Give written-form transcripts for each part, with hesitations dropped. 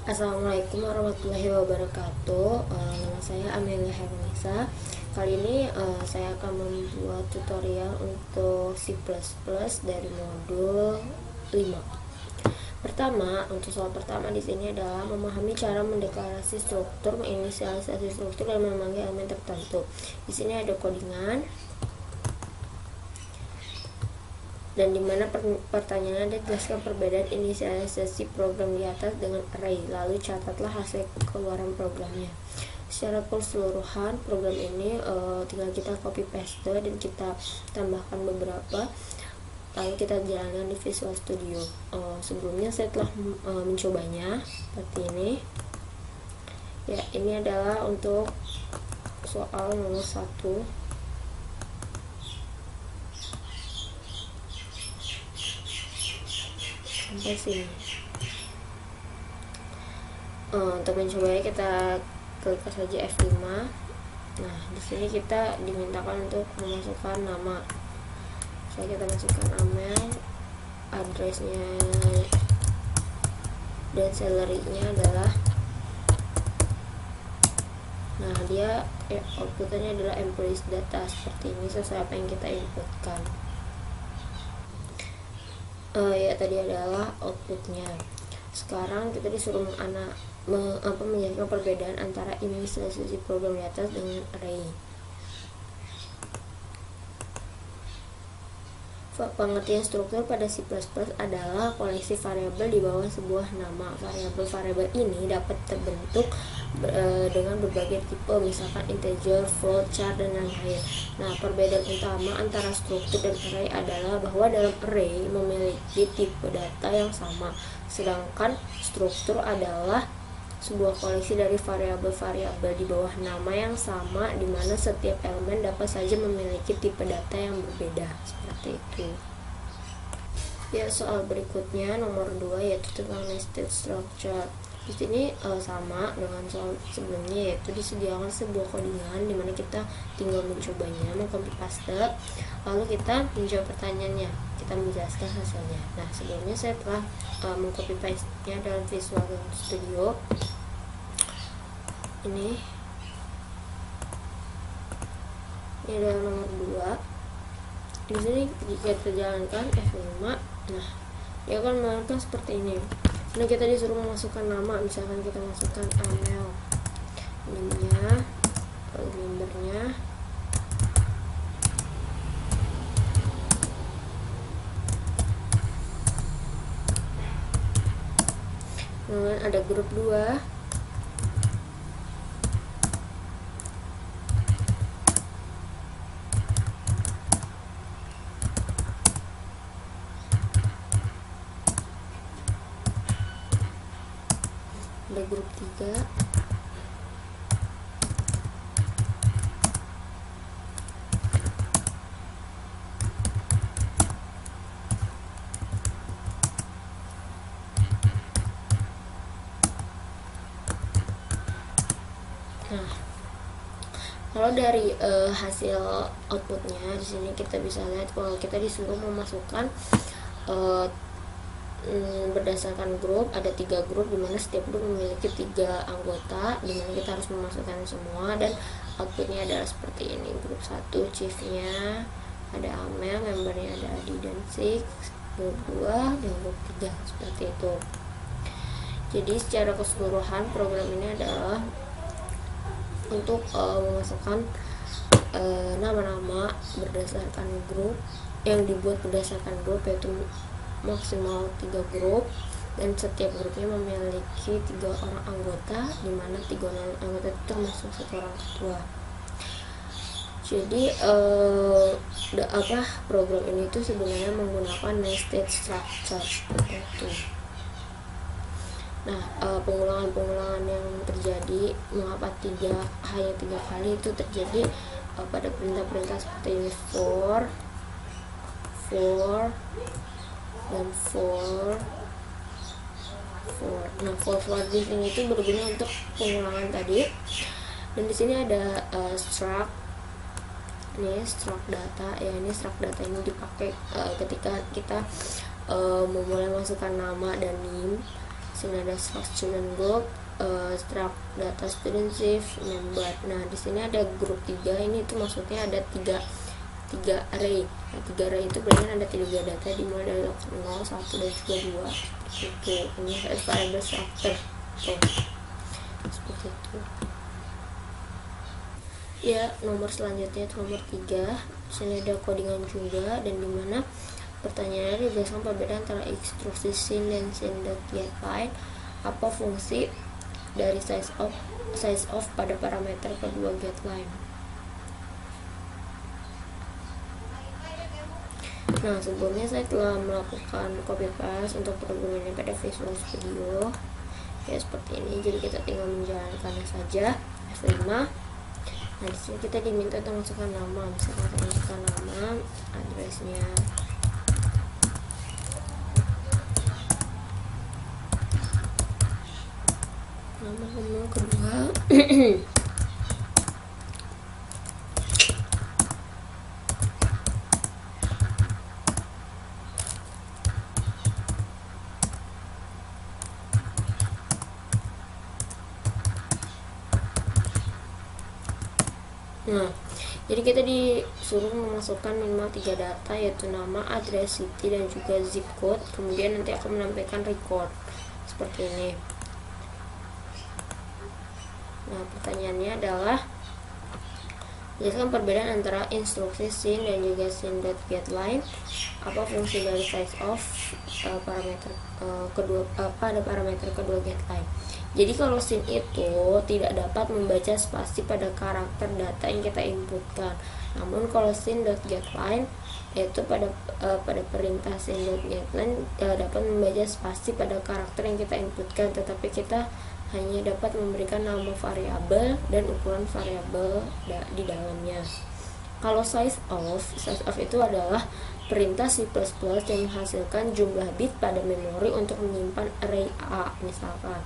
Assalamualaikum warahmatullahi wabarakatuh. Nama saya Amelia Hermanisa. Kali ini saya akan membuat tutorial untuk C++ dari modul 5. Pertama, untuk soal pertama di sini adalah memahami cara mendeklarasi struktur, menginisialisasi struktur dan memanggil elemen tertentu. Di sini ada codingan. Dan dimana pertanyaannya dijelaskan perbedaan inisialisasi program di atas dengan array, lalu catatlah hasil keluaran programnya. Secara keseluruhan program ini tinggal kita copy paste dan kita tambahkan beberapa, lalu kita jalankan di Visual Studio. Sebelumnya saya telah mencobanya seperti ini ya. Ini adalah untuk soal nomor 1. Sampai sini. Untuk mencobanya kita klik saja F5. Nah, di sini kita dimintakan untuk memasukkan nama. Kita masukkan email, addressnya dan salary-nya adalah. Nah, dia outputnya adalah employees data seperti ini, sesuai apa yang kita inputkan. Ya, tadi adalah outputnya. Sekarang kita disuruh menjelaskan perbedaan antara inisialisasi program di atas dengan array. Pengertian struktur pada C++ adalah koleksi variabel di bawah sebuah nama. Variabel-variabel ini dapat terbentuk dengan berbagai tipe, misalkan integer, float, char, dan lain-lain. Nah, perbedaan utama antara struktur dan array adalah bahwa dalam array memiliki tipe data yang sama, sedangkan struktur adalah sebuah koleksi dari variabel-variabel di bawah nama yang sama, di mana setiap elemen dapat saja memiliki tipe data yang berbeda, seperti itu. Ya, soal berikutnya nomor 2 yaitu tentang nested structure. Di sini sama dengan soal sebelumnya, yaitu disediakan sebuah codingan di mana kita tinggal mencobanya, mengcopy paste, lalu kita menjawab pertanyaannya, kita menjelaskan hasilnya. Nah, sebelumnya saya telah mengcopy paste-nya dalam Visual Studio. Ini adalah nomor 2. Di sini jika kita jalankan F5, nah dia akan mengeluarkan seperti ini. Nah, kita disuruh memasukkan nama, misalkan kita masukkan email, namanya, membernya, kemudian ada grup 2, ada grup 3, nah kalau dari hasil outputnya di sini kita bisa lihat kalau kita disuruh memasukkan berdasarkan grup, ada 3 grup di mana setiap grup memiliki 3 anggota, di mana kita harus memasukkan semua, dan outputnya adalah seperti ini. Grup 1 chiefnya ada Amel, membernya ada Adi dan Six, grup 2 dan grup 3 seperti itu. Jadi secara keseluruhan program ini adalah untuk memasukkan nama-nama berdasarkan grup yang dibuat berdasarkan grup, yaitu maksimal 3 grup, dan setiap grupnya memiliki 3 orang anggota, di mana 3 orang anggota itu termasuk 1 orang ketua. Jadi program ini tuh sebenarnya menggunakan nested structure seperti itu. Nah, pengulangan yang terjadi, mengapa hanya 3 kali itu terjadi pada perintah-perintah seperti ini, for dan for. Nah, for di sini itu berguna untuk pengulangan tadi. Dan di sini ada struct. Ini struct data ya. Ini struct data ini dipakai ketika kita memulai masukkan nama dan NIM. sini ada struct student group, struct data student shift member. Nah di sini ada grup 3, ini itu maksudnya ada tiga array. Nah, 3 array itu berarti ada 3 data dimulai dari 0, 1 dan juga 2 seperti itu. Ini variable structure tuh seperti itu ya. Nomor selanjutnya itu nomor 3, sini ada codingan juga, dan dimana pertanyaannya dijelaskan perbedaan antara instruksi sin dan sin.getLine. Apa fungsi dari size of pada parameter kedua getLine. Nah sebelumnya saya telah melakukan copy paste untuk programnya pada Visual Studio ya seperti ini. Jadi kita tinggal menjalankannya saja. F5. Nah di sini kita diminta untuk masukkan nama, misalkan kita masukkan nama, addressnya, nama kamu kedua. Nah, jadi kita disuruh memasukkan minimal 3 data, yaitu nama, address, city, dan juga zip code. Kemudian nanti akan menampilkan record seperti ini. Nah, pertanyaannya adalah jelaskan perbedaan antara instruksi sin dan juga sin.getLine. Apa fungsi dari size of parameter kedua pada parameter kedua getLine. Jadi kalau sin itu tidak dapat membaca spasi pada karakter data yang kita inputkan. Namun kalau sin.getLine yaitu pada perintah sin.getLine dapat membaca spasi pada karakter yang kita inputkan, tetapi kita hanya dapat memberikan nama variabel dan ukuran variabel di dalamnya. Kalau size of itu adalah perintah C++ yang menghasilkan jumlah bit pada memori untuk menyimpan array A misalkan.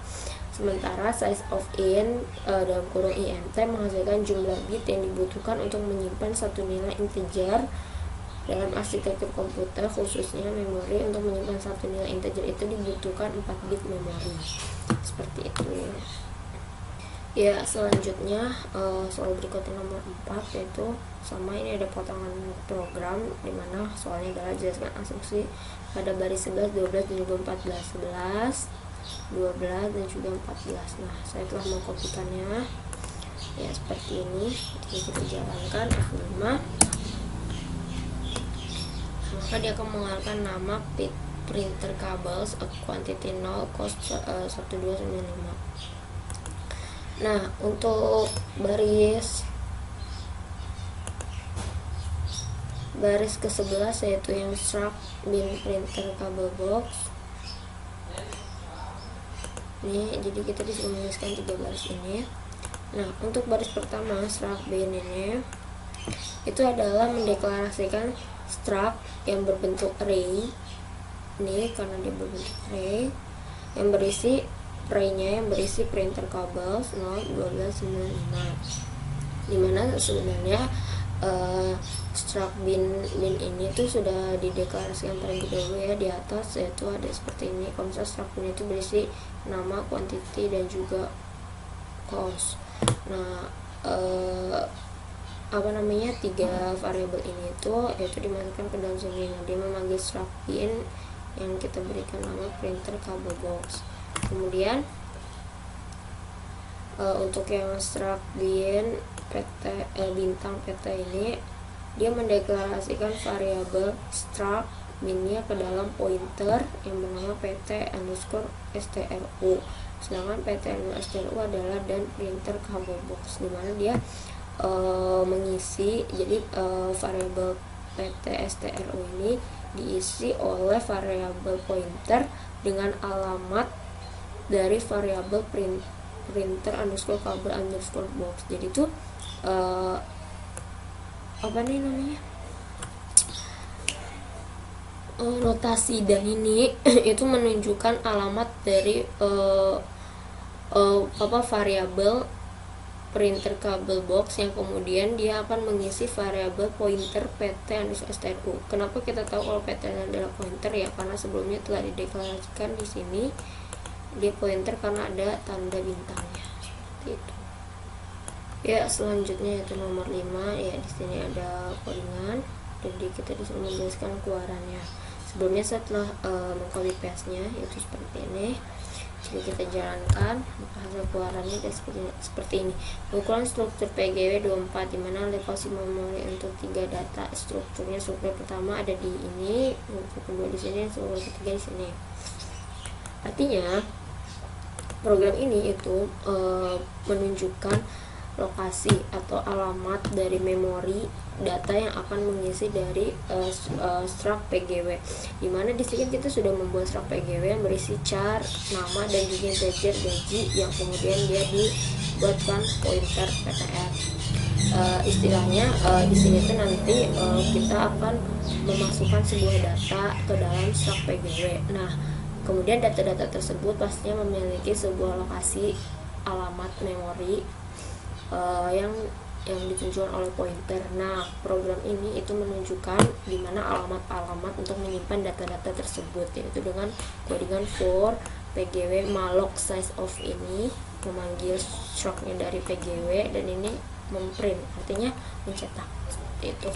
Sementara size of int dalam kurung int menghasilkan jumlah bit yang dibutuhkan untuk menyimpan satu nilai integer. Dalam arsitektur komputer khususnya memori untuk menyimpan satu nilai integer itu dibutuhkan 4 bit memori. Seperti itu ya. Selanjutnya soal berikutnya nomor 4, yaitu sama, ini ada potongan program dimana soalnya adalah jelaskan instruksi pada baris 11, 12 dan juga 14, 12 dan juga 14. Nah saya telah mengkopikannya ya seperti ini. Jadi kita jalankan F5, maka dia akan mengeluarkan nama printer cables quantity 0 cost 1295. Nah untuk baris ke-11 yaitu yang struct bin printer cable box ini, jadi kita disuruh menuliskan 3 baris ini. Nah untuk baris pertama struct bin ini itu adalah mendeklarasikan struct yang berbentuk array ini, karena dia berbentuk array yang berisi array-nya yang berisi printer cables 0, 12, 95, dimana sebenarnya struct bin ini tuh sudah dideklarasikan terlebih dahulu ya di atas, yaitu ada seperti ini. Kalau misalnya struct bin itu berisi nama, quantity, dan juga cost. Nah tiga variabel ini itu yaitu dimasukkan ke dalam sini. Dia memanggil struct bin yang kita berikan nama printer cable box. Kemudian untuk yang struct bin bintang PT ini dia mendeklarasikan variabel struct binnya ke dalam pointer yang bernama pt underscore stru, sedangkan pt underscore stru adalah dan printer cable box, dimana dia mengisi. Jadi variabel pt stru ini diisi oleh variabel pointer dengan alamat dari variabel printer underscore cable underscore box. Jadi itu notasi dan ini itu menunjukkan alamat dari variabel printer cable box yang kemudian dia akan mengisi variabel pointer pt underscore stru. Kenapa kita tahu kalau pt adalah pointer ya? Karena sebelumnya telah dideklarasikan di sini dia pointer karena ada tanda bintangnya seperti itu. Ya, selanjutnya yaitu nomor 5, ya di sini ada codingan. Jadi kita disuruh menjelaskan keluarannya. Sebelumnya setelah mengcopy paste-nya yaitu seperti ini. Jadi kita jalankan, maka hasil keluarannya ada seperti ini. Ukuran struktur PGW 24 dimana lokasi memori untuk 3 data. Strukturnya struktur pertama ada di ini, struktur kedua di sini, struktur ketiga di sini. Artinya program ini itu menunjukkan lokasi atau alamat dari memori data yang akan mengisi dari struct PGW. Dimana di sini kita sudah membuat struct PGW yang berisi char, nama dan juga integer gaji yang kemudian dia dibuatkan pointer PTR. Istilahnya di sini tuh nanti kita akan memasukkan sebuah data ke dalam struct PGW. Nah, kemudian data-data tersebut pastinya memiliki sebuah lokasi alamat memori yang ditunjukkan oleh pointer. Nah, program ini itu menunjukkan di mana alamat-alamat untuk menyimpan data-data tersebut, yaitu dengan codingan for PGW malloc size of ini memanggil struct-nya dari PGW dan ini memprint, artinya mencetak seperti itu.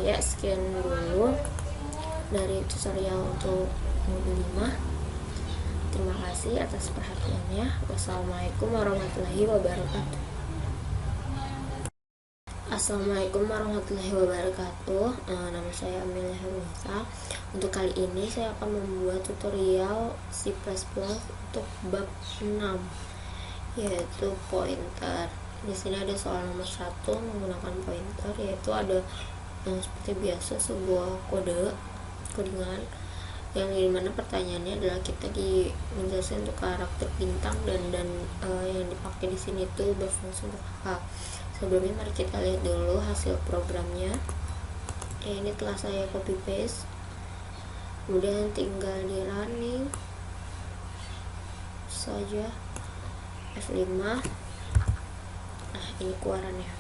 Ya, sekian dulu dari tutorial untuk modul 5. Terima kasih atas perhatiannya. Wassalamualaikum warahmatullahi wabarakatuh. Assalamualaikum warahmatullahi wabarakatuh. Nama saya Amelia Herunisa. Untuk kali ini saya akan membuat tutorial C++ untuk bab 6, yaitu pointer. Di sini ada soal nomor 1 menggunakan pointer, yaitu ada seperti biasa sebuah codingan yang dimana pertanyaannya adalah kita menjelaskan untuk karakter bintang dan yang dipakai di sini itu berfungsi untuk apa. Sebelumnya mari kita lihat dulu hasil programnya. Ini telah saya copy paste, kemudian tinggal di running saja F5. Nah, ini keluarannya.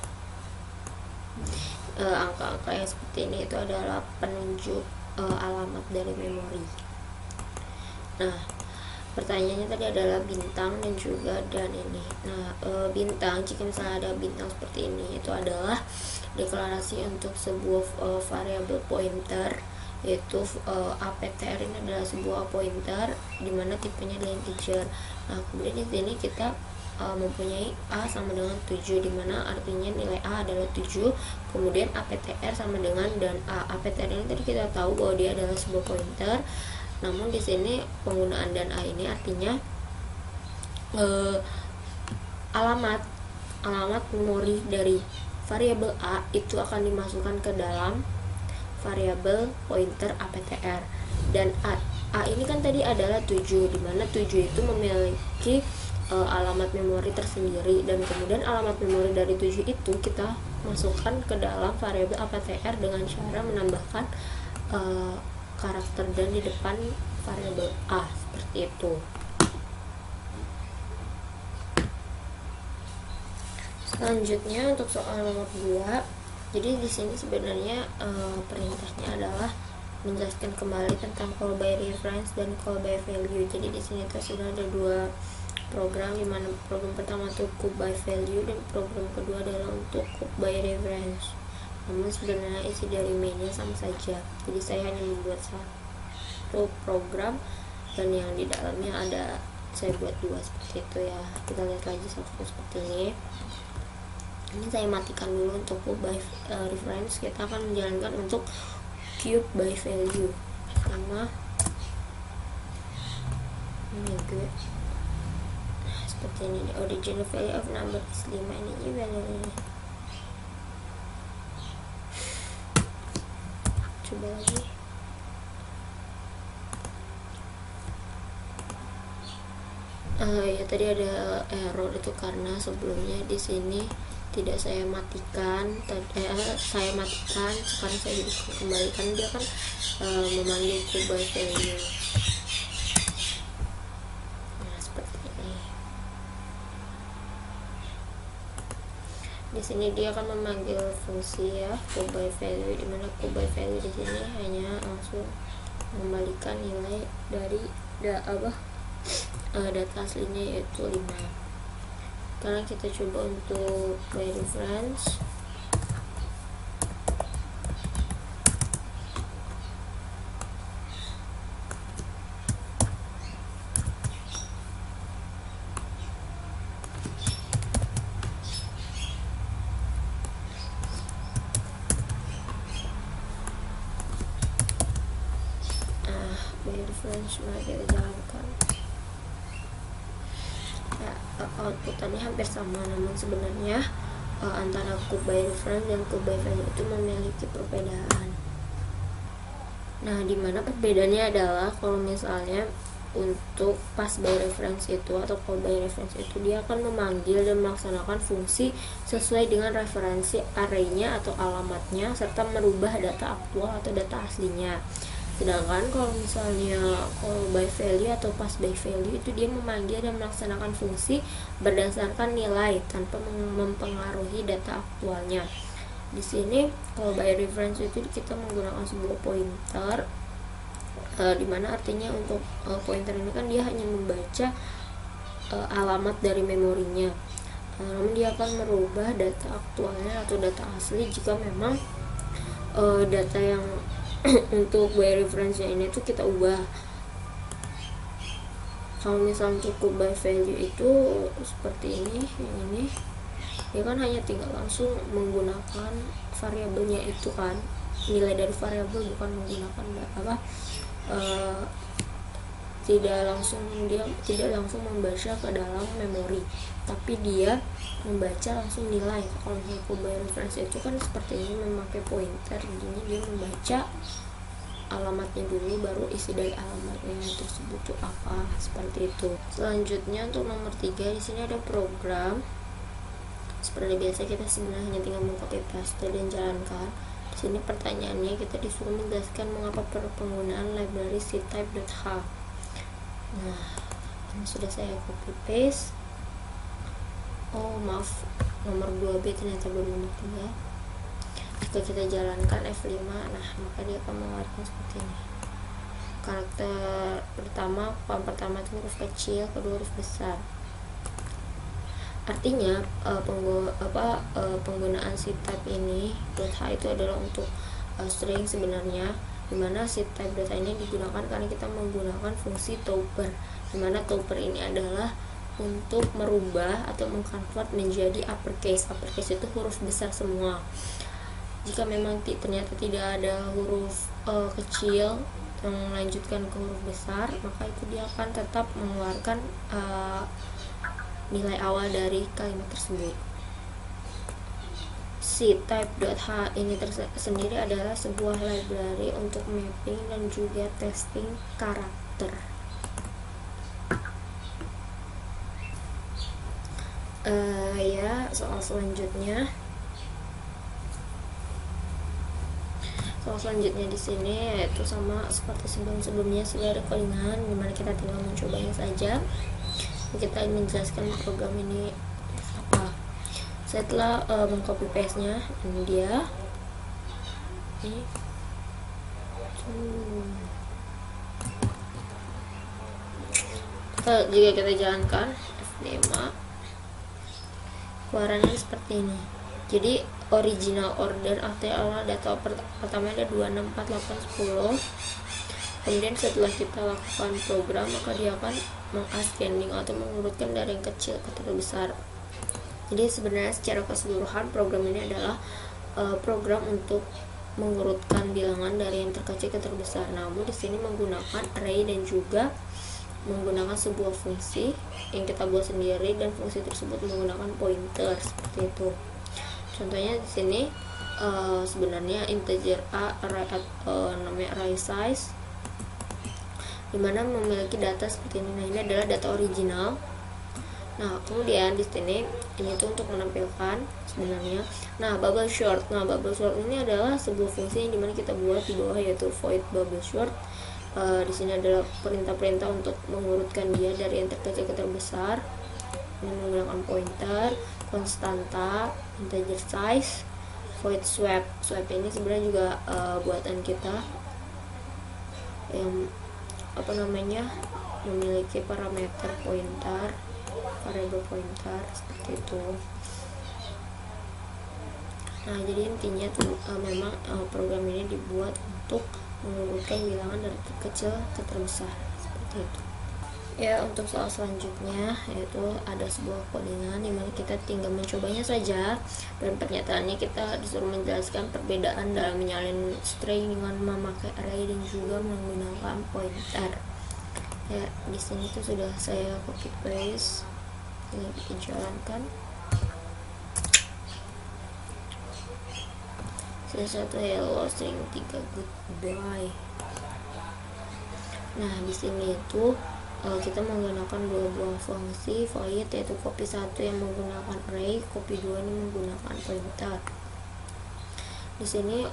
Angka-angka yang seperti ini itu adalah penunjuk alamat dari memori. Nah, pertanyaannya tadi adalah bintang dan juga dan ini. Nah, bintang, jika misalnya ada bintang seperti ini, itu adalah deklarasi untuk sebuah variabel pointer, yaitu APTR ini adalah sebuah pointer dimana tipenya adalah integer. Nah, kemudian di sini kita mempunyai A sama dengan 7, dimana artinya nilai A adalah 7, kemudian APTR sama dengan dan A. APTR ini tadi kita tahu bahwa dia adalah sebuah pointer, namun di sini penggunaan dan A ini artinya alamat memori dari variabel A itu akan dimasukkan ke dalam variabel pointer APTR. Dan A ini kan tadi adalah 7, dimana 7 itu memiliki alamat memori tersendiri, dan kemudian alamat memori dari 7 itu kita masukkan ke dalam variabel APTR dengan cara menambahkan karakter dan di depan variabel A seperti itu. Selanjutnya untuk soal nomor 2. Jadi di sini sebenarnya perintahnya adalah menjelaskan kembali tentang call by reference dan call by value. Jadi di sini tuh sudah ada 2 program, dimana program pertama untuk call by value dan program kedua adalah untuk call by reference. Namun sebenarnya isi dari mainnya sama saja. Jadi saya hanya membuat satu program dan yang di dalamnya ada saya buat 2 seperti itu ya. Kita lihat lagi seperti ini. Ini saya matikan dulu untuk call by reference. Kita akan menjalankan untuk cube by value. Sama ini gue seperti ini. The original value of number is 5. Ini value ini. Coba lagi. Ya tadi ada error itu karena sebelumnya di sini tidak saya matikan. Saya matikan, sekarang saya kembalikan. Dia kan memanggil cube by value. Nah, seperti ini. Di sini dia akan memanggil fungsi ya cube by value, dimana cube by value di sini hanya langsung mengembalikan nilai dari data aslinya yaitu 5. Sekarang kita coba untuk by reference. By reference mari kita jalankan. Outputannya hampir sama, namun sebenarnya antara cube by reference dan cube by value itu memiliki perbedaan. Nah, dimana perbedaannya adalah kalau misalnya untuk pass by reference itu atau call by reference itu dia akan memanggil dan melaksanakan fungsi sesuai dengan referensi array-nya atau alamatnya serta merubah data aktual atau data aslinya. Sedangkan kalau misalnya call by value atau pass by value itu dia memanggil dan melaksanakan fungsi berdasarkan nilai tanpa mempengaruhi data aktualnya. Di sini call by reference itu kita menggunakan sebuah pointer, dimana artinya untuk pointer ini kan dia hanya membaca alamat dari memorinya, namun dia akan merubah data aktualnya atau data asli jika memang data yang untuk by reference-nya ini tuh kita ubah. Kalau misalnya cukup by value itu seperti ini, yang ini dia kan hanya tinggal langsung menggunakan variabelnya itu kan, nilai dari variabel, bukan menggunakan tidak langsung membaca ke dalam memori, tapi dia membaca langsung nilai. Kalau misalnya by reference itu kan seperti ini, memakai pointer, jadinya dia membaca alamatnya dulu baru isi dari alamatnya tersebut tuh apa, seperti itu. Selanjutnya untuk nomor 3 di sini ada program. Seperti biasa kita sebenarnya hanya tinggal mengcopy paste dan jalankan. Di sini pertanyaannya kita disuruh menjelaskan mengapa penggunaan library ctype.h. Nah, ini sudah saya copy paste. Oh maaf, nomor 2B ternyata belum nomor 3. Jika kita jalankan F5, nah maka dia akan mengeluarkan seperti ini. Karakter pertama, form pertama itu huruf kecil, kedua huruf besar. Artinya penggunaan ctype ini .h itu adalah untuk string sebenarnya, dimana ctype .h ini digunakan karena kita menggunakan fungsi topper, dimana topper ini adalah untuk merubah atau mengconvert menjadi uppercase. Uppercase itu huruf besar semua. Jika memang ternyata tidak ada huruf kecil yang melanjutkan ke huruf besar, maka itu dia akan tetap mengeluarkan nilai awal dari kalimat tersebut. Ctype.h ini sendiri adalah sebuah library untuk mapping dan juga testing karakter. Soal selanjutnya. Soal selanjutnya di sini yaitu sama seperti sebelumnya, sudah ada codingan dimana kita tinggal mencobanya saja. Kita menjelaskan program ini apa. Setelah mengcopy paste nya, ini dia. Ini. Jika kita jalankan F5, keluarannya seperti ini. Jadi original order artinya data pertama ada 2, 6, 4, 8, 10. Kemudian setelah kita lakukan program, maka dia akan mengascending atau mengurutkan dari yang kecil ke terbesar. Jadi sebenarnya secara keseluruhan program ini adalah program untuk mengurutkan bilangan dari yang terkecil ke terbesar. Namun di sini menggunakan array dan juga menggunakan sebuah fungsi yang kita buat sendiri, dan fungsi tersebut menggunakan pointer seperti itu. Contohnya di sini sebenarnya integer a namanya array size, dimana memiliki data seperti ini. Nah, ini adalah data original. Nah, kemudian di sini ini tuh untuk menampilkan sebenarnya. Nah, bubble sort. Nah, bubble sort ini adalah sebuah fungsi yang dimana kita buat di bawah, yaitu void bubble sort. Di sini adalah perintah-perintah untuk mengurutkan dia dari yang terkecil ke terbesar. Ini menggunakan pointer, konstanta, integer size, void swap. Swap ini sebenarnya juga buatan kita yang memiliki parameter pointer, variabel pointer seperti itu. Nah, jadi intinya tuh memang program ini dibuat untuk mengurutkan bilangan dari terkecil ke terbesar seperti itu. Ya, untuk soal selanjutnya yaitu ada sebuah codingan dimana kita tinggal mencobanya saja, dan pernyataannya kita disuruh menjelaskan perbedaan dalam menyalin string dengan memakai array dan juga menggunakan pointer. Ya, di sini tuh sudah saya copy paste, ini kita jalankan. Satu hello, string 3 goodbye. Nah, di sini itu kita menggunakan dua buah fungsi void, yaitu copy 1 yang menggunakan array, copy 2 ini menggunakan pointer. Di sini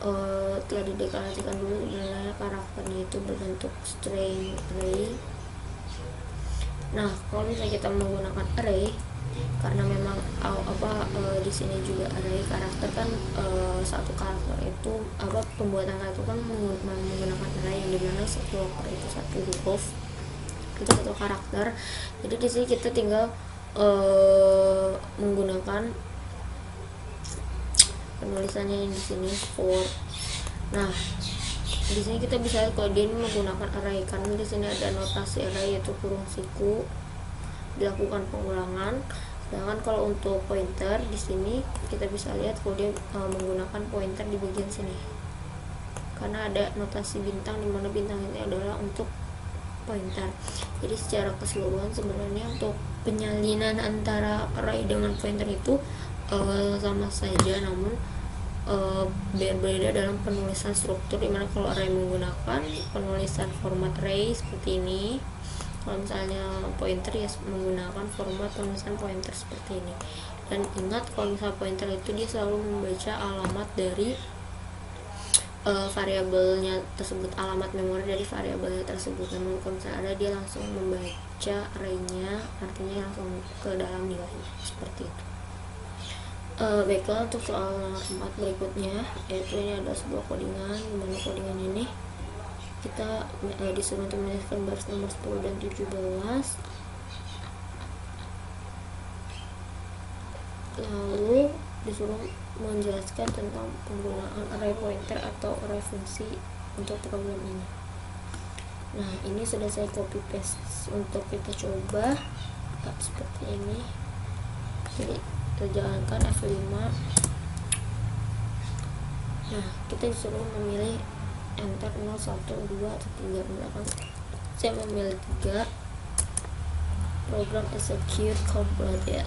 telah dideklarasikan dulu sebenarnya karakternya itu berbentuk string array. Nah, kalau misalnya kita menggunakan array, karena memang di sini juga array karakter kan, satu karakter itu pembuatan karakter kan menggunakan array, yang dimana satu loker itu satu huruf, itu satu karakter. Jadi di sini kita tinggal menggunakan penulisannya yang di sini for. Nah, di sini kita bisa lihat kalau dia ini menggunakan array, karena di sini ada notasi array yaitu kurung siku, dilakukan pengulangan. Sedangkan kalau untuk pointer di sini kita bisa lihat kalau dia menggunakan pointer di bagian sini, karena ada notasi bintang, dimana bintang ini adalah untuk pointer. Jadi secara keseluruhan sebenarnya untuk penyalinan antara array dengan pointer itu sama saja, namun berbeda dalam penulisan struktur, dimana kalau array menggunakan penulisan format array seperti ini, kalau misalnya pointer ya menggunakan format penulisan pointer seperti ini. Dan ingat, kalau misalnya pointer itu dia selalu membaca alamat dari variabelnya tersebut, alamat memori dari variabelnya tersebut. Namun kalau misalnya ada, dia langsung membaca arraynya, artinya langsung ke dalam nilainya seperti itu. Baiklah, untuk soal nomor 4 berikutnya, yaitu ini ada sebuah codingan, dimana codingan ini kita disuruh untuk menuliskan baris nomor 10 dan 17, lalu disuruh menjelaskan tentang penggunaan array pointer atau array fungsi untuk program ini. Nah, ini sudah saya copy paste untuk kita coba seperti ini. Jadi kita jalankan F5. Nah, kita disuruh memilih enter 0, 1, 2, atau 3. Misalkan saya memilih 3, program execute complete ya.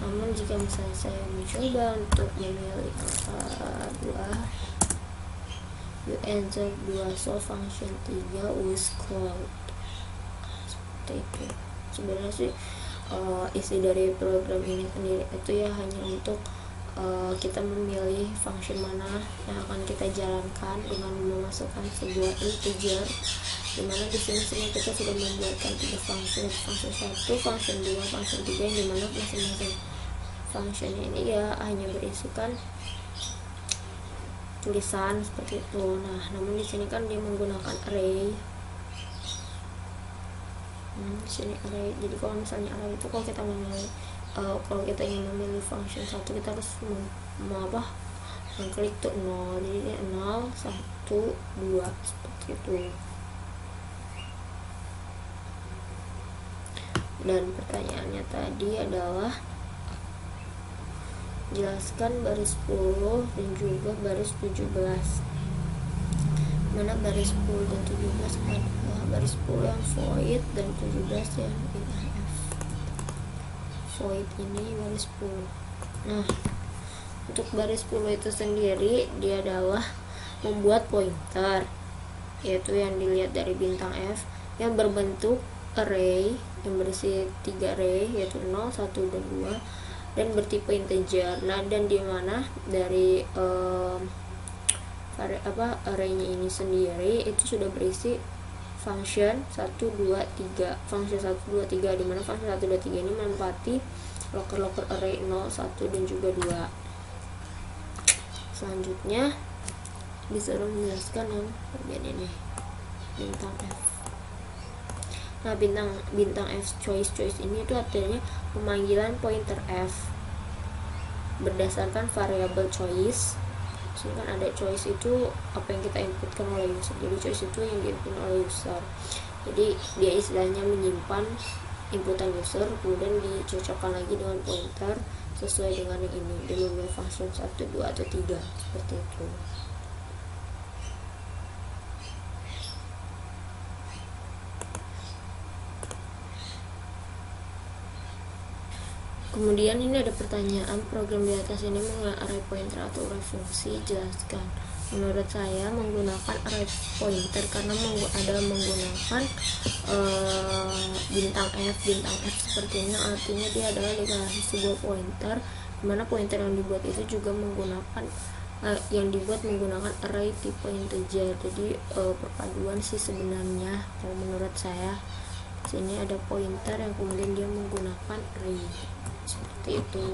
Namun jika misalnya saya mencoba untuk memilih angka 2, you enter 2 solve function 3 with cloud, seperti itu. Sebenarnya sih isi dari program ini sendiri itu ya hanya untuk kita memilih function mana yang akan kita jalankan dengan memasukkan sebuah integer, dimana di sini kita sudah membuatkan 3 function, function 1, function 2, function 3, yang dimana masing-masing functionnya ini ya hanya berisikan tulisan seperti itu. Nah, namun di sini kan dia menggunakan array. Di sini array. Jadi kalau misalnya array itu kalau kita memilih kalau kita ingin memilih function 1, kita harus mengklik tuh 0. Jadi 0, 1, 2 seperti itu. Dan pertanyaannya tadi adalah jelaskan baris 10 dan juga baris 17. Mana baris 10 dan 17 adalah baris 10 yang void dan 17 yang inf. Void ini baris 10. Nah, untuk baris 10 itu sendiri dia adalah membuat pointer, yaitu yang dilihat dari bintang F yang berbentuk array yang berisi 3 array, yaitu 0, 1, dan 2, dan bertipe integer. Nah, dan di mana dari arraynya ini sendiri itu sudah berisi function 1, 2, 3, function 1, 2, 3, di mana function 1, 2, 3 ini menempati loker-loker array 0, 1, dan juga 2. Selanjutnya disuruh menjelaskan yang bagian ini, bintang F. Nah, bintang F choice ini itu artinya pemanggilan pointer F berdasarkan variabel choice. Sini kan ada choice itu apa yang kita inputkan oleh user, jadi choice itu yang diinput oleh user. Jadi dia istilahnya menyimpan inputan user, kemudian dicocokkan lagi dengan pointer sesuai dengan yang ini, di memori function 1, 2, atau 3, seperti itu. Kemudian ini ada pertanyaan, program di atas ini mengenai array pointer atau array fungsi, jelaskan. Menurut saya menggunakan array pointer karena menggunakan bintang F seperti ini, artinya dia adalah deklarasi sebuah pointer, dimana pointer yang dibuat itu juga menggunakan array tipe integer. Jadi perpaduan sih sebenarnya kalau menurut saya. Sini ada pointer yang kemudian dia menggunakan array, seperti itu.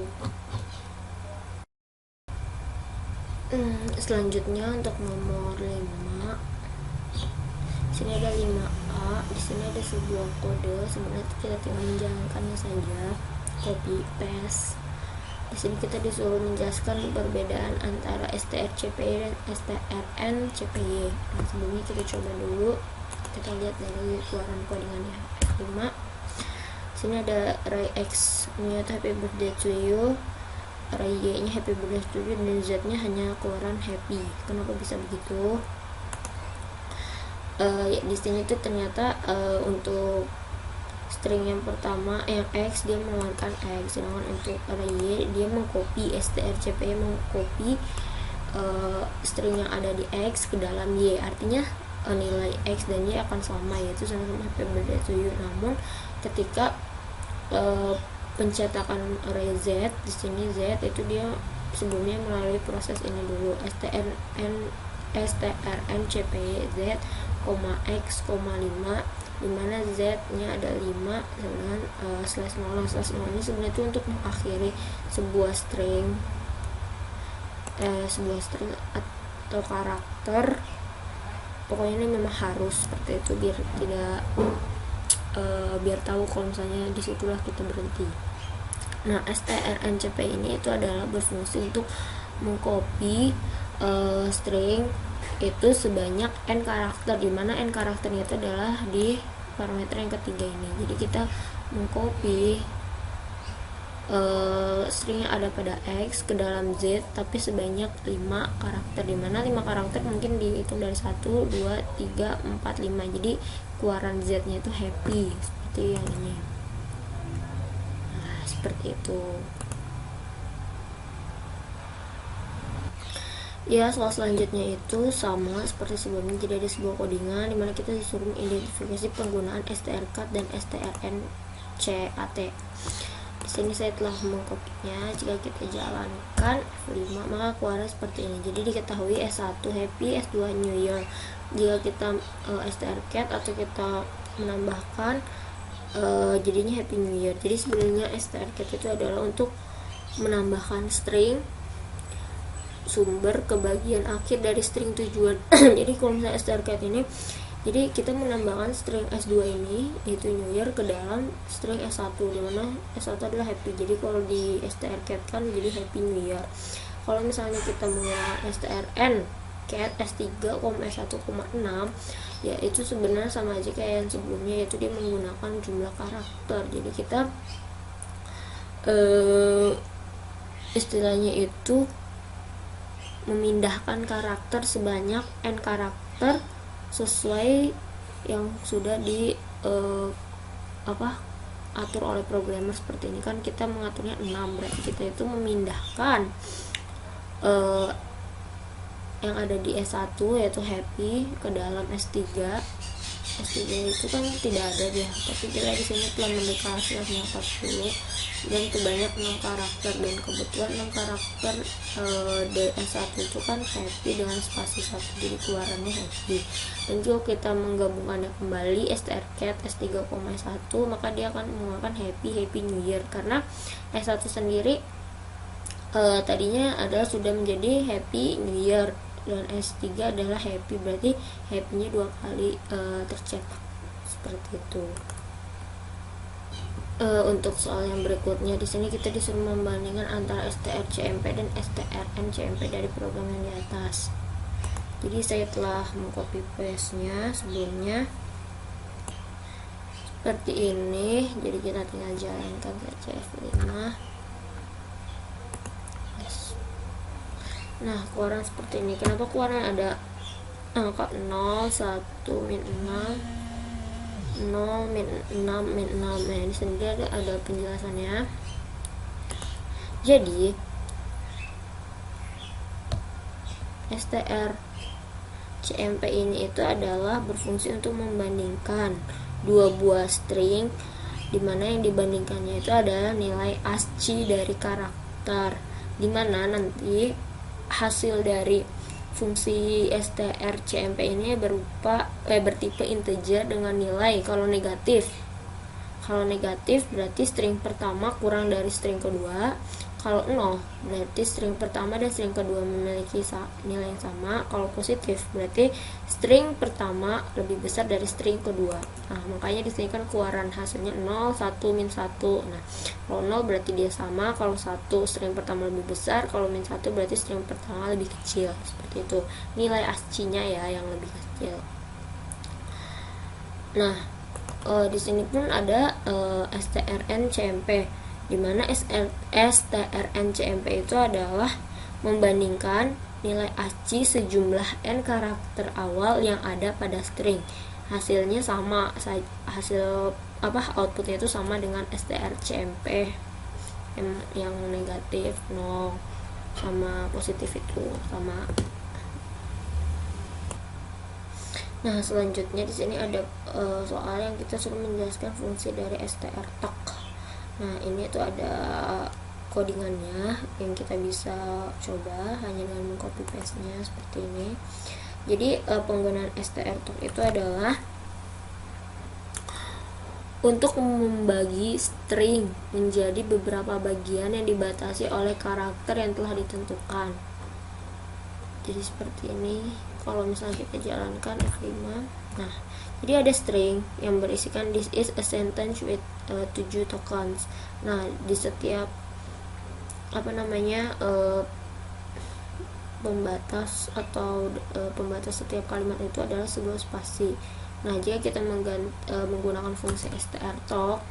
Selanjutnya untuk nomor 5, sini ada 5A. Di sini ada sebuah kode, sebenarnya kita tinggal menjalankannya saja, copy paste. Di sini kita disuruh menjelaskan perbedaan antara strcpy dan strncpy. Nah, sebelumnya kita coba dulu, kita lihat dari keluaran codingannya. 5. Sini ada array X nya happy birthday to you, array Y nya happy birthday to you, dan Z nya hanya keluaran happy. Kenapa bisa begitu? Di sini tuh ternyata untuk string yang pertama yang X dia mengeluarkan X, sedangkan untuk array Y dia mengcopy, strcpy mengcopy string yang ada di X ke dalam Y, artinya nilai X dan Y akan sama, yaitu sama-sama happy birthday to you. Namun ketika pencetakan array Z, di sini Z itu dia sebelumnya melalui proses ini dulu, strncpy Z, X, 5, dimana Z nya ada 5 dengan /0. /0 ini sebenarnya itu untuk mengakhiri sebuah string atau karakter. Pokoknya ini memang harus seperti itu biar tidak biar tahu kalau misalnya disitulah kita berhenti. Nah, strncpy ini itu adalah berfungsi untuk mengcopy string itu sebanyak n karakter, dimana n karakternya itu adalah di parameter yang ketiga ini. Jadi kita mengcopy string yang ada pada X ke dalam Z tapi sebanyak 5 karakter, dimana 5 karakter mungkin dihitung dari 1, 2, 3, 4, 5. Jadi keluaran Z nya itu happy, seperti yang ini. Nah, seperti itu ya. Soal selanjutnya itu sama seperti sebelumnya, jadi ada sebuah codingan dimana kita disuruh mengidentifikasi penggunaan strcat dan strncat. Di sini saya telah mengkopinya. Jika kita jalankan F5 maka keluar seperti ini. Jadi diketahui S1 happy, S2 new year. Jika kita strcat atau kita menambahkan jadinya happy new year. Jadi sebenarnya strcat itu adalah untuk menambahkan string sumber ke bagian akhir dari string tujuan. Jadi kalau misalnya strcat ini, jadi kita menambahkan string S2 ini yaitu new year ke dalam string S1, dimana S1 adalah happy. Jadi kalau di strcat kan jadi happy new year. Kalau misalnya kita menggunakan strncat S3, S1,6, ya itu sebenarnya sama aja kayak yang sebelumnya, yaitu dia menggunakan jumlah karakter. Jadi kita istilahnya itu memindahkan karakter sebanyak n karakter sesuai yang sudah di atur oleh programmer. Seperti ini kan kita mengaturnya 6, berarti kita itu memindahkan yang ada di S1 yaitu happy ke dalam S3. S3 itu kan tidak ada dia, tapi kita di sini telah mendeklarasikan 40 dan sebanyak 6 karakter, dan kebetulan 6 karakter dari S1 itu kan happy dengan spasi 1, jadi keluarannya happy. Dan jika kita menggabungkannya kembali strcat S3,1 maka dia akan menggunakan happy new year, karena S1 sendiri tadinya adalah sudah menjadi happy new year dan S3 adalah happy, berarti happy-nya 2 kali tercetak, seperti itu. Untuk soal yang berikutnya, di sini kita disuruh membandingkan antara strcmp dan strncmp dari program yang di atas. Jadi saya telah mengcopy paste nya sebelumnya seperti ini, jadi kita tinggal jalankan saja F5. Nah, keluaran seperti ini. Kenapa keluaran ada angka 0, 1, min 6, 0, min 6, min 6. Nah, di sini ada penjelasannya. Jadi strcmp ini itu adalah berfungsi untuk membandingkan dua buah string, dimana yang dibandingkannya itu adalah nilai ASCII dari karakter, dimana nanti hasil dari fungsi strcmp ini bertipe integer dengan nilai kalau negatif berarti string pertama kurang dari string kedua, kalau 0 berarti string pertama dan string kedua memiliki nilai yang sama, kalau positif berarti string pertama lebih besar dari string kedua. Nah, makanya di sini kan keluaran hasilnya 0, 1, min 1. Nah, kalau 0 berarti dia sama, kalau 1 string pertama lebih besar, kalau min 1 berarti string pertama lebih kecil. Seperti itu. Nilai ASCII-nya ya yang lebih kecil. Nah, di sini pun ada strncmp, dimana strncmp itu adalah membandingkan nilai ASCII sejumlah n karakter awal yang ada pada string. Hasilnya sama, outputnya itu sama dengan strcmp yang negatif 0 sama positif itu sama. Nah, selanjutnya di sini ada soal yang kita suruh menjelaskan fungsi dari strtalk. Nah, ini tuh ada codingannya yang kita bisa coba hanya dengan mengcopy paste-nya seperti ini. Jadi penggunaan strtalk itu adalah untuk membagi string menjadi beberapa bagian yang dibatasi oleh karakter yang telah ditentukan. Jadi seperti ini. Kalau misalnya kita jalankan F5, nah jadi ada string yang berisikan this is a sentence with 7 tokens. Nah, di setiap pembatas atau pembatas setiap kalimat itu adalah sebuah spasi. Nah, jika kita menggunakan fungsi strtalk,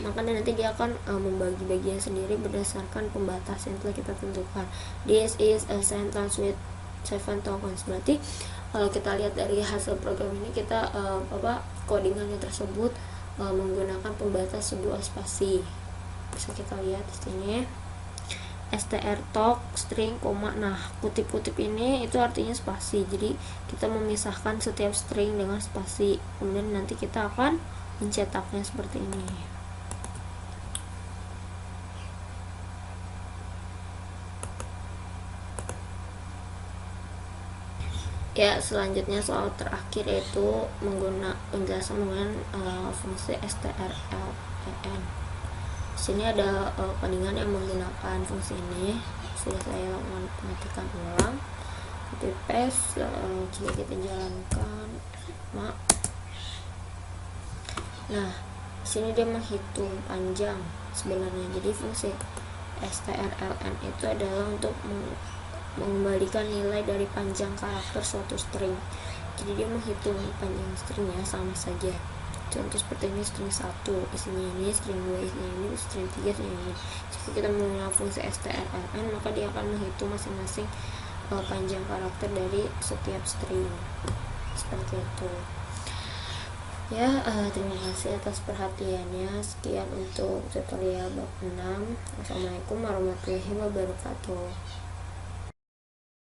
maka nanti dia akan membagi bagian sendiri berdasarkan pembatas yang telah kita tentukan. This is a sentence with 7 tokens. Berarti kalau kita lihat dari hasil program ini, kita codingannya tersebut menggunakan pembatas sebuah spasi. Bisa kita lihat di sini strtalk string, nah kutip-kutip ini itu artinya spasi. Jadi kita memisahkan setiap string dengan spasi, kemudian nanti kita akan mencetaknya seperti ini. Ya, selanjutnya soal terakhir yaitu penjelasan menggunakan fungsi strlen. Sini ada codingan yang menggunakan fungsi ini. Sudah saya matikan ulang, copy paste. Jika kita jalankan, nah sini dia menghitung panjang sebenarnya. Jadi fungsi strlen itu adalah untuk mengembalikan nilai dari panjang karakter suatu string. Jadi dia menghitung panjang stringnya sama saja. Contoh seperti ini, string 1 isinya ini, string 2 isinya ini, string 3 isinya ini. Jika kita menggunakan fungsi strlen, maka dia akan menghitung masing-masing panjang karakter dari setiap string. Seperti itu. Ya, terima kasih atas perhatiannya. Sekian untuk tutorial bab 6. Wassalamualaikum warahmatullahi wabarakatuh.